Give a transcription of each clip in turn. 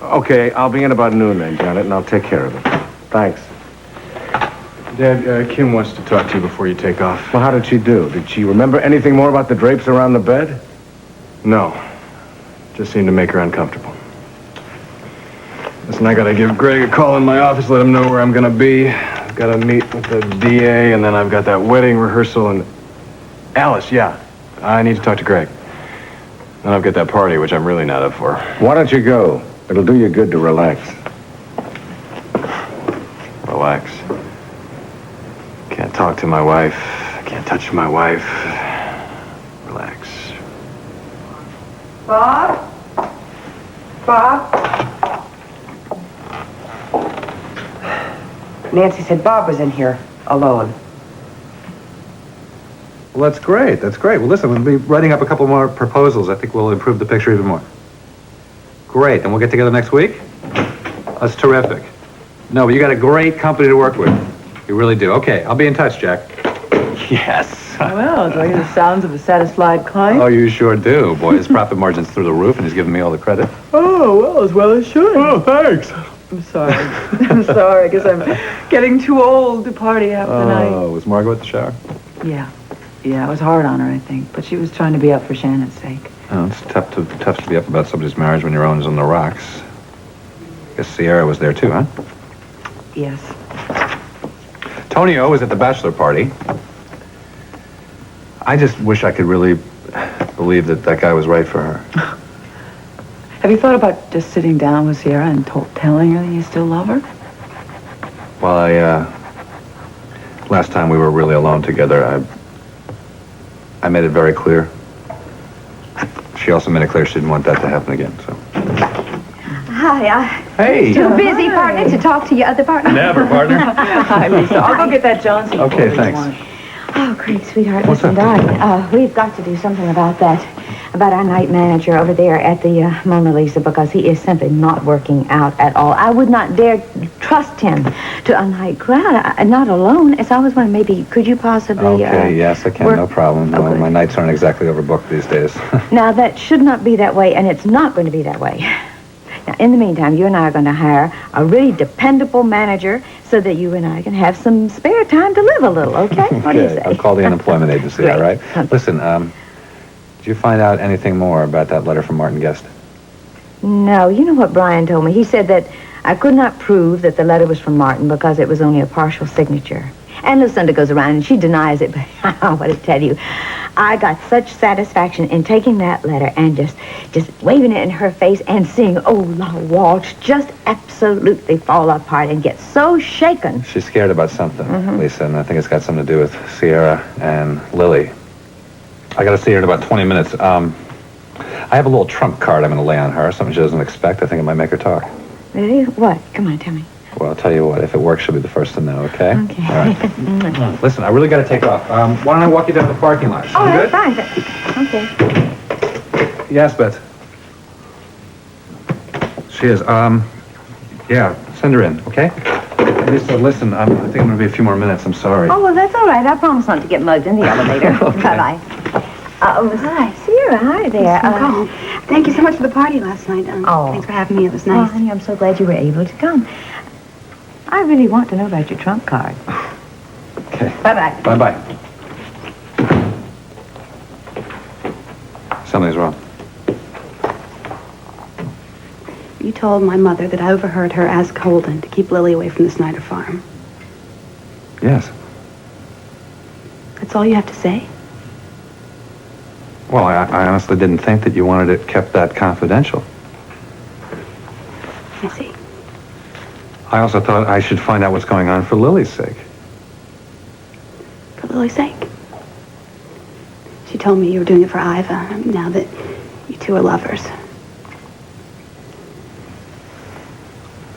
Okay, I'll be in about noon then, Janet, and I'll take care of it. Thanks. Dad, Kim wants to talk to you before you take off. Well, how did she do? Did she remember anything more about the drapes around the bed? No. Just seemed to make her uncomfortable. Listen, I gotta give Greg a call in my office, let him know where I'm gonna be. I've gotta meet with the DA, and then I've got that wedding rehearsal and... Alice, yeah. I need to talk to Greg. Then I've got that party, which I'm really not up for. Why don't you go? It'll do you good to relax. Relax. Can't talk to my wife. Can't touch my wife. Relax. Bob? Bob? Nancy said Bob was in here, alone. Well, that's great. That's great. Well, listen, we'll be writing up a couple more proposals. I think we'll improve the picture even more. Great. And we'll get together next week? That's terrific. No, but you got a great company to work with. You really do. Okay, I'll be in touch, Jack. Yes. Well, do I hear the sounds of a satisfied client? Oh, you sure do. Boy, his profit margin's through the roof, and he's giving me all the credit. Oh, well as should. Oh, thanks. I'm sorry. I'm sorry. I guess I'm getting too old to party half the night. Oh, was Margot at the shower? Yeah. Yeah, it was hard on her, I think. But she was trying to be up for Shannon's sake. Oh, it's tough to be up about somebody's marriage when your own's on the rocks. Guess Sierra was there too, huh? Yes. Tonio was at the bachelor party. I just wish I could really believe that guy was right for her. Have you thought about just sitting down with Sierra and telling her that you still love her? Well, last time we were really alone together, I made it very clear. She also made it clear she didn't want that to happen again, so. Hi, Hey! too busy, partner, to talk to your other partner? Never, partner. Hi, Lisa. I'll go get that Johnson. Okay, for you thanks. tomorrow. Oh, great, sweetheart. What's Listen, up? darling, we've got to do something about that, about our night manager over there at the Mona Lisa, because he is simply not working out at all. I would not dare trust him to a night crowd, not alone. It's always one, maybe, could you possibly... Okay, yes, I can, no problem. Well, my nights aren't exactly overbooked these days. Now, that should not be that way, and it's not going to be that way. Now, in the meantime, you and I are going to hire a really dependable manager so that you and I can have some spare time to live a little, okay? What do you say? I'll call the unemployment agency, Great. all right? Okay. Listen, did you find out anything more about that letter from Martin Guest? No, you know what Brian told me? He said that I could not prove that the letter was from Martin because it was only a partial signature. And Lucinda goes around and she denies it, but I want to tell you, I got such satisfaction in taking that letter and just waving it in her face and seeing old Walsh just absolutely fall apart and get so shaken. She's scared about something, Lisa, and I think it's got something to do with Sierra and Lily. I got to see her in about 20 minutes. I have a little trump card I'm going to lay on her, something she doesn't expect. I think it might make her talk. Really? What? Come on, tell me. Well, I'll tell you what, if it works, she'll be the first to know, okay? Okay. All right. Listen, I really got to take off. Why don't I walk you down to the parking lot? Oh, You that's good? fine. Okay. Yes, Beth. She is. Yeah, send her in, okay? Lisa, listen, I think I'm going to be a few more minutes. I'm sorry. Oh, well, that's all right. I promise not to get mugged in the elevator. Okay. Bye-bye. Hi, Sierra. Hi there. Thank you so much for the party last night. Thanks for having me. It was Well, nice. honey, I'm so glad you were able to come. I really want to know about your trump card. Okay. Bye-bye. Bye-bye. Something's wrong. You told my mother that I overheard her ask Holden to keep Lily away from the Snyder farm. Yes. That's all you have to say? Well, I honestly didn't think that you wanted it kept that confidential. I see. I also thought I should find out what's going on for Lily's sake. For Lily's sake. She told me you were doing it for Iva, now that you two are lovers.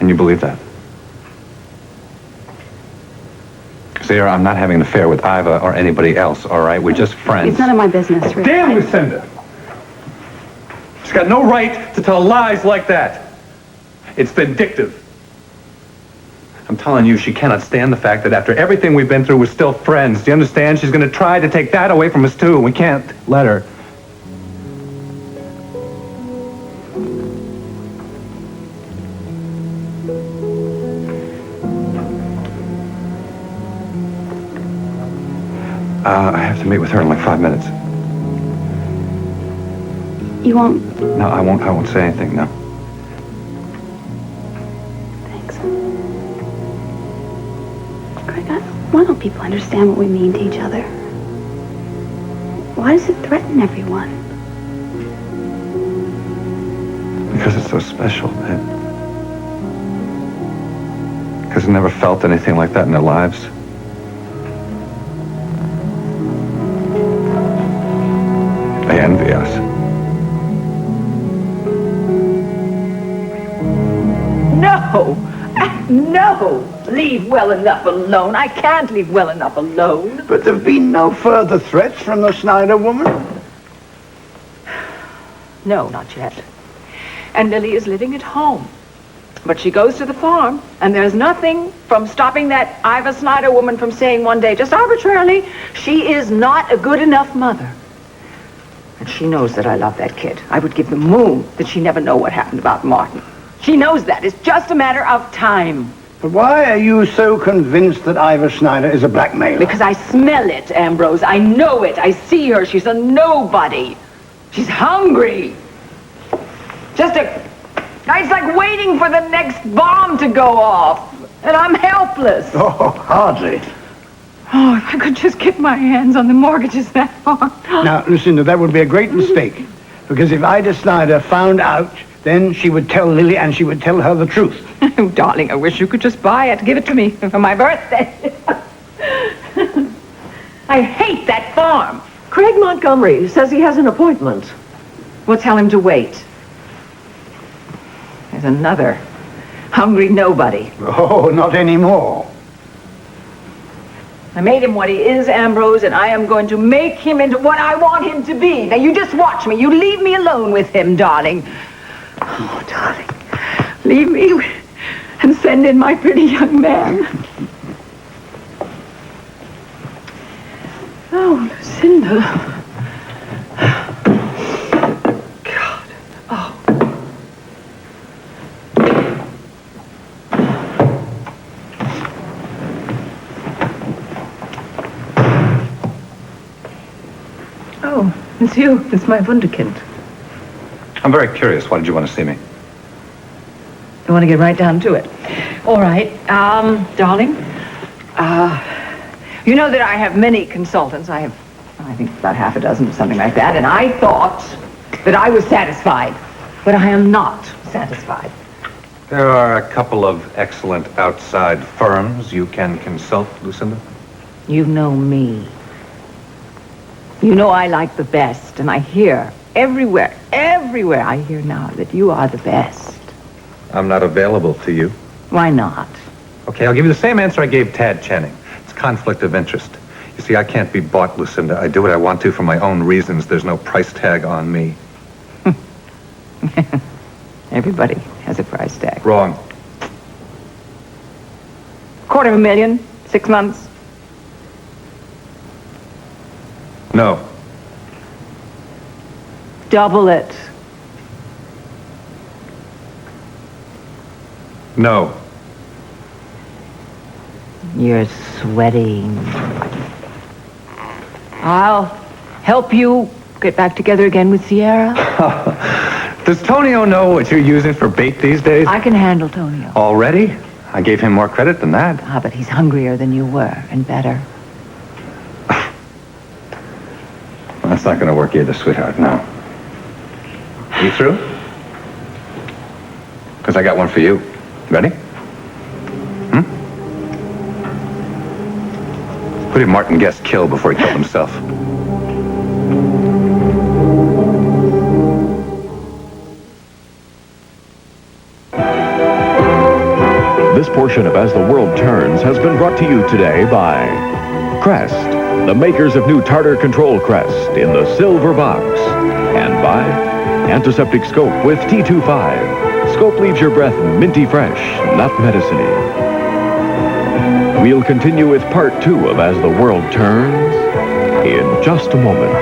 And you believe that? Sierra, I'm not having an affair with Iva or anybody else, all right? We're just friends. It's none of my business, Rick. Damn, Lucinda! She's got no right to tell lies like that. It's vindictive. I'm telling you, she cannot stand the fact that after everything we've been through, we're still friends. Do you understand? She's going to try to take that away from us, too. We can't let her. I have to meet with her in like 5 minutes. You won't... No, I won't say anything, no. Thanks. Greg, why don't people understand what we mean to each other? Why does it threaten everyone? Because it's so special, babe. Because they never felt anything like that in their lives. They envy us. No! No! Leave well enough alone. I can't leave well enough alone. But there have been no further threats from the Snyder woman? No, not yet. And Lily is living at home. But she goes to the farm, and there's nothing from stopping that Iva Snyder woman from saying one day, just arbitrarily, she is not a good enough mother. And she knows that I love that kid. I would give the moon that she never know what happened about Martin. She knows that. It's just a matter of time. But why are you so convinced that Iva Snyder is a blackmailer? Because I smell it, Ambrose. I know it. I see her. She's a nobody. She's hungry. It's like waiting for the next bomb to go off. And I'm helpless. Oh, hardly. Oh, if I could just get my hands on the mortgages that far. Now, Lucinda, that would be a great mistake. Because if Ida Snyder found out, then she would tell Lily and she would tell her the truth. Oh, darling, I wish you could just buy it. Give it to me for my birthday. I hate that farm. Craig Montgomery says he has an appointment. We'll tell him to wait. There's another hungry nobody. Oh, not anymore. I made him what he is, Ambrose, and I am going to make him into what I want him to be. Now, you just watch me. You leave me alone with him, darling. Oh, darling. Leave me and send in my pretty young man. Oh, Lucinda. God. Oh. Oh, it's you. It's my wunderkind. I'm very curious. Why did you want to see me? I want to get right down to it. All right, darling. You know that I have many consultants. I think about half a dozen or something like that. And I thought that I was satisfied, but I am not satisfied. There are a couple of excellent outside firms you can consult, Lucinda. You know me. You know I like the best, and I hear everywhere I hear now that you are the best. I'm not available to you. Why not? Okay, I'll give you the same answer I gave Tad Channing. It's conflict of interest. You see, I can't be bought, Lucinda. I do what I want to for my own reasons. There's no price tag on me. Everybody has a price tag. Wrong. $250,000, 6 months. No. Double it. No. You're sweating. I'll help you get back together again with Sierra. Does Tonio know what you're using for bait these days? I can handle Tonio. Already? I gave him more credit than that. Ah, but he's hungrier than you were, and better. That's not going to work either, sweetheart, no. You through? Because I got one for you. Ready? Who did Martin Guest kill before he killed himself? This portion of As the World Turns has been brought to you today by Crest, the makers of new tartar control Crest in the silver box, and by Antiseptic Scope with T25. Scope leaves your breath minty fresh, not medicine-y. We'll continue with part 2 of As the World Turns in just a moment.